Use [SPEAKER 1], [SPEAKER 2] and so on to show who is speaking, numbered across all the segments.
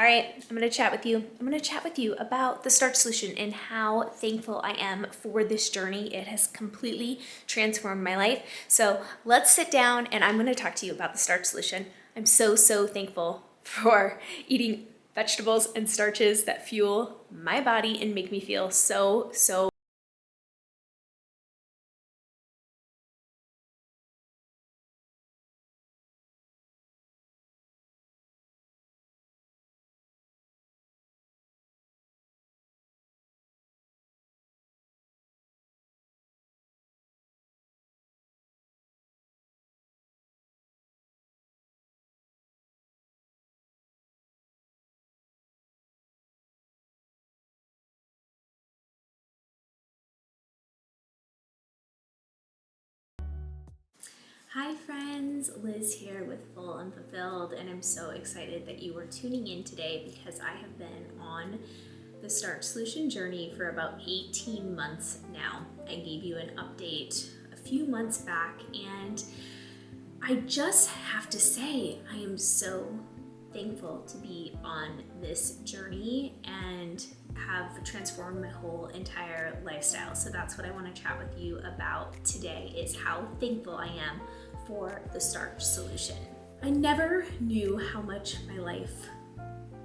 [SPEAKER 1] All right, I'm gonna chat with you about the Starch Solution and how thankful I am for this journey. It has completely transformed my life. So let's sit down and I'm gonna talk to you about the Starch Solution. I'm so thankful for eating vegetables and starches that fuel my body and make me feel so Hi friends, Liz here with Full and Fulfilled, and I'm so excited that you are tuning in today because I have been on the Starch Solution journey for about 18 months now. I gave you an update a few months back, and I just have to say I am so thankful to be on this journey and have transformed my whole entire lifestyle. So that's what I want to chat with you about today, is how thankful I am for the Starch Solution. I never knew how much my life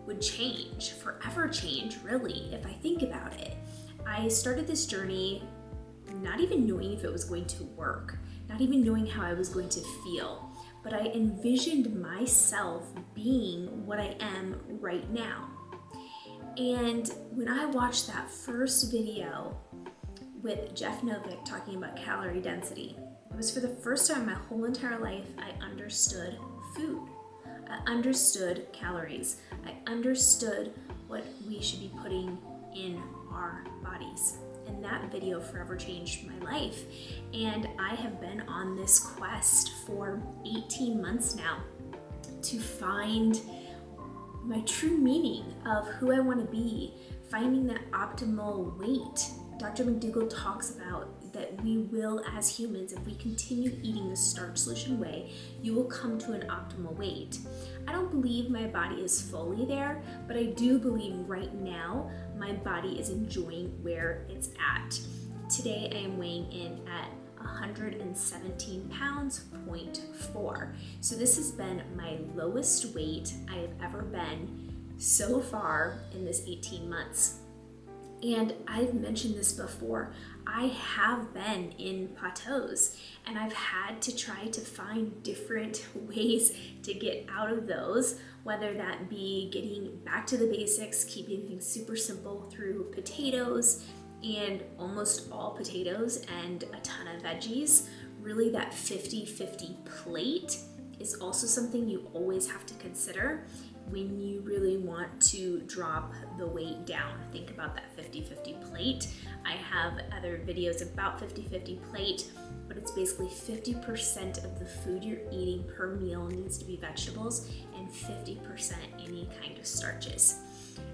[SPEAKER 1] would change, forever change really, if I think about it. I started this journey not even knowing if it was going to work, not even knowing how I was going to feel, but I envisioned myself being what I am right now. And when I watched that first video with Jeff Novick talking about calorie density, it was for the first time in my whole entire life I understood food. I understood calories. I understood what we should be putting in our bodies. And that video forever changed my life. And I have been on this quest for 18 months now to find my true meaning of who I want to be, finding that optimal weight. Dr. McDougall talks about that we will, as humans, if we continue eating the Starch Solution way, you will come to an optimal weight. I don't believe my body is fully there, but I do believe right now my body is enjoying where it's at. Today I am weighing in at 117 pounds, 0.4. So this has been my lowest weight I have ever been so far in this 18 months. And I've mentioned this before, I have been in plateaus and I've had to try to find different ways to get out of those, whether that be getting back to the basics, keeping things super simple through potatoes and almost all potatoes and a ton of veggies. Really, that 50-50 plate is also something you always have to consider when you really want to drop the weight down. Think about that 50-50 plate. I have other videos about 50-50 plate, but it's basically 50% of the food you're eating per meal needs to be vegetables and 50% any kind of starches.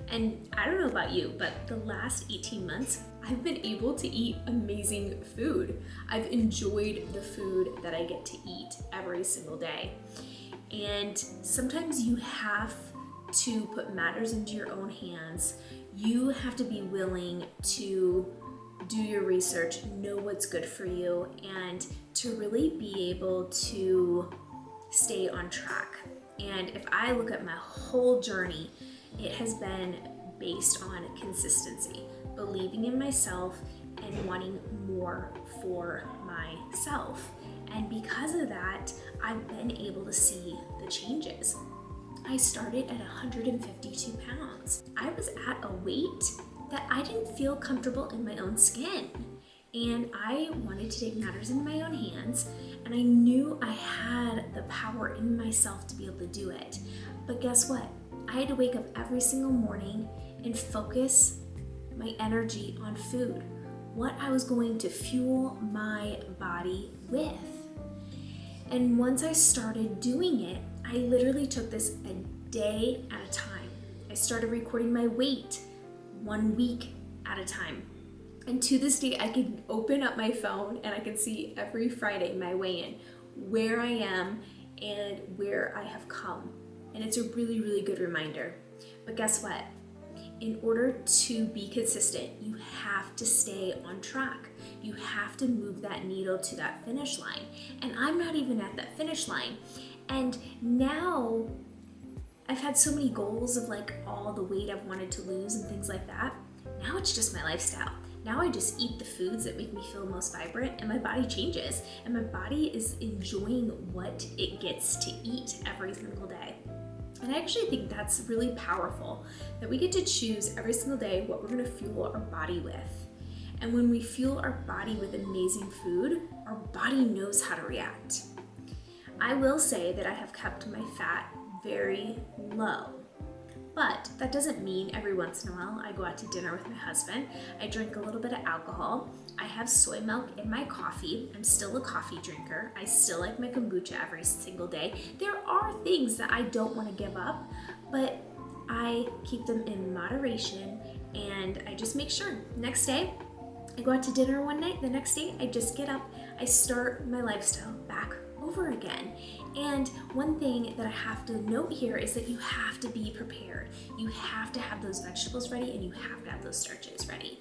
[SPEAKER 1] And I don't know about you, but the last 18 months, I've been able to eat amazing food. I've enjoyed the food that I get to eat every single day. And sometimes you have to put matters into your own hands. You have to be willing to do your research, know what's good for you, and to really be able to stay on track. And if I look at my whole journey, it has been based on consistency, believing in myself and wanting more for myself. And because of that, I've been able to see the changes. I started at 152 pounds. I was at a weight that I didn't feel comfortable in my own skin. And I wanted to take matters into my own hands, and I knew I had the power in myself to be able to do it. But guess what? I had to wake up every single morning and focus my energy on food, what I was going to fuel my body with. And once I started doing it, I literally took this a day at a time. I started recording my weight 1 week at a time. And to this day, I can open up my phone and I can see every Friday my weigh-in, where I am and where I have come. And it's a really good reminder. But guess what? In order to be consistent, you have to stay on track. You have to move that needle to that finish line. And I'm not even at that finish line. And now I've had so many goals of like all the weight I've wanted to lose and things like that. Now it's just my lifestyle. Now I just eat the foods that make me feel most vibrant, and my body changes, and my body is enjoying what it gets to eat every single day. And I actually think that's really powerful, that we get to choose every single day what we're gonna fuel our body with. And when we fuel our body with amazing food, our body knows how to react. I will say that I have kept my fat very low, but that doesn't mean every once in a while I go out to dinner with my husband, I drink a little bit of alcohol, I have soy milk in my coffee, I'm still a coffee drinker, I still like my kombucha every single day. There are things that I don't want to give up, but I keep them in moderation, and I just make sure next day I go out to dinner one night, the next day I just get up, I start my lifestyle back over again. And one thing that I have to note here is that you have to be prepared. You have to have those vegetables ready, and you have to have those starches ready.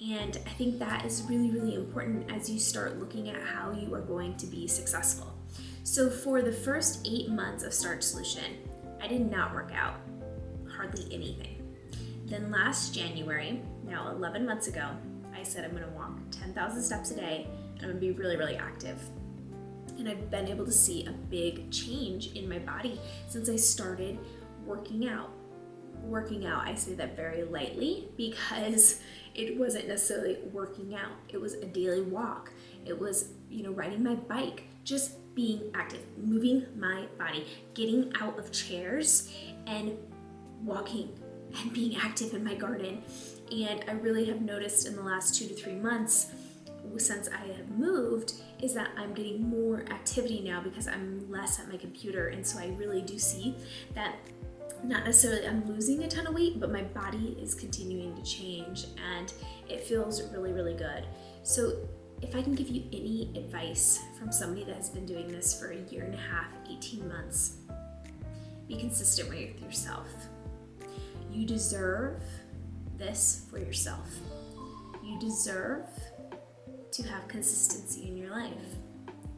[SPEAKER 1] And I think that is really, really important as you start looking at how you are going to be successful. So for the first 8 months of Starch Solution, I did not work out, hardly anything. Then last January, now 11 months ago, I said I'm gonna walk 10,000 steps a day, and I'm gonna be really, really active. And I've been able to see a big change in my body since I started working out. Working out, I say that very lightly because it wasn't necessarily working out. It was a daily walk. It was, riding my bike, just being active, moving my body, getting out of chairs and walking and being active in my garden. And I really have noticed in the last 2 to 3 months since I have moved is that I'm getting more activity now because I'm less at my computer. And so I really do see that not necessarily I'm losing a ton of weight, but my body is continuing to change, and it feels really, really good. So if I can give you any advice from somebody that has been doing this for 1.5 years, 18 months, be consistent with yourself. You deserve this for yourself. You deserve to have consistency in your life.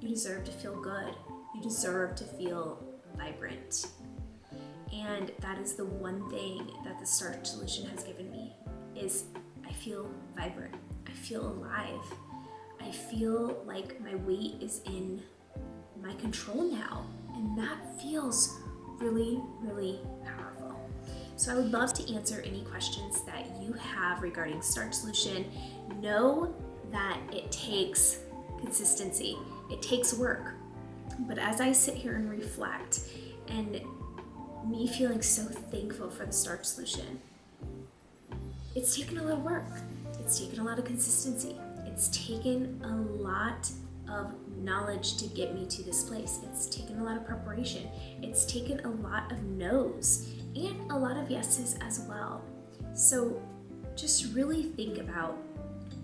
[SPEAKER 1] You deserve to feel good. You deserve to feel vibrant. And that is the one thing that the Starch Solution has given me, is I feel vibrant. I feel alive. I feel like my weight is in my control now. And that feels really, really powerful. So I would love to answer any questions that you have regarding Starch Solution. Know that it takes consistency. It takes work. But as I sit here and reflect, and me feeling so thankful for the Starch Solution, it's taken a lot of work. It's taken a lot of consistency. It's taken a lot of knowledge to get me to this place. It's taken a lot of preparation. It's taken a lot of no's and a lot of yeses as well. So just really think about,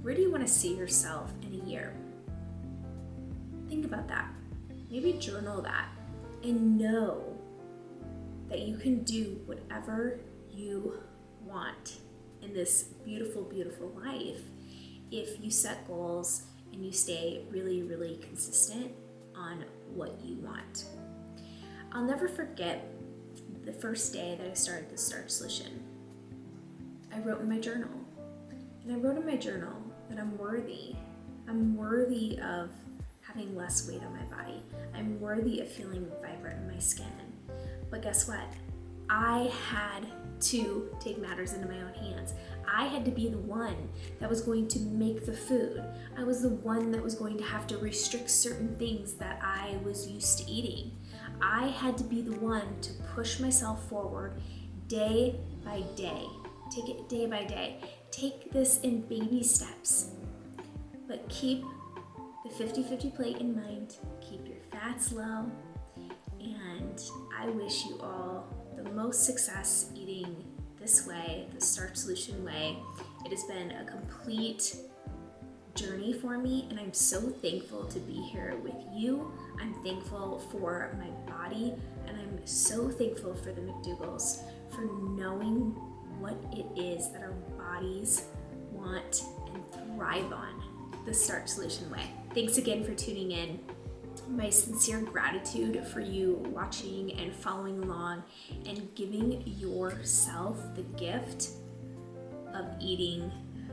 [SPEAKER 1] where do you want to see yourself in a year? Think about that. Maybe journal that, and know that you can do whatever you want in this beautiful, beautiful life if you set goals and you stay really, really consistent on what you want. I'll never forget the first day that I started the Starch Solution. I wrote in my journal, and I wrote in my journal that I'm worthy. I'm worthy of having less weight on my body. I'm worthy of feeling vibrant in my skin. But guess what? I had to take matters into my own hands. I had to be the one that was going to make the food. I was the one that was going to have to restrict certain things that I was used to eating. I had to be the one to push myself forward day by day. Take it day by day. Take this in baby steps, but keep the 50-50 plate in mind. Keep your fats low, and I wish you all the most success eating this way, the Starch Solution way. It has been a complete journey for me, and I'm so thankful to be here with you. I'm thankful for my body, and I'm so thankful for the McDougalls for knowing what it is that our bodies want and thrive on the Starch Solution way. Thanks again for tuning in. My sincere gratitude for you watching and following along and giving yourself the gift of eating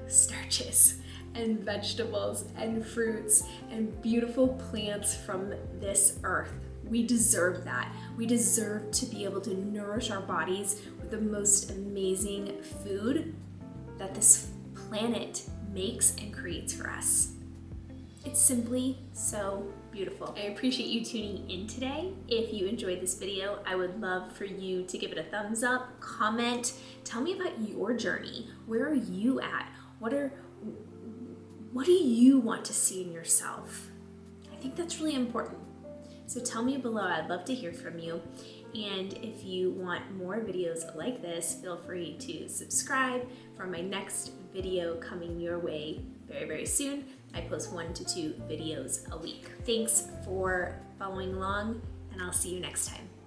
[SPEAKER 1] starches and vegetables and fruits and beautiful plants from this earth. We deserve that. We deserve to be able to nourish our bodies with the most amazing food that this planet makes and creates for us. It's simply so beautiful. I appreciate you tuning in today. If you enjoyed this video, I would love for you to give it a thumbs up, comment, tell me about your journey. Where are you at? What do you want to see in yourself? I think that's really important. So tell me below, I'd love to hear from you. And if you want more videos like this, feel free to subscribe for my next video coming your way very, very soon. I post 1 to 2 videos a week. Thanks for following along, and I'll see you next time.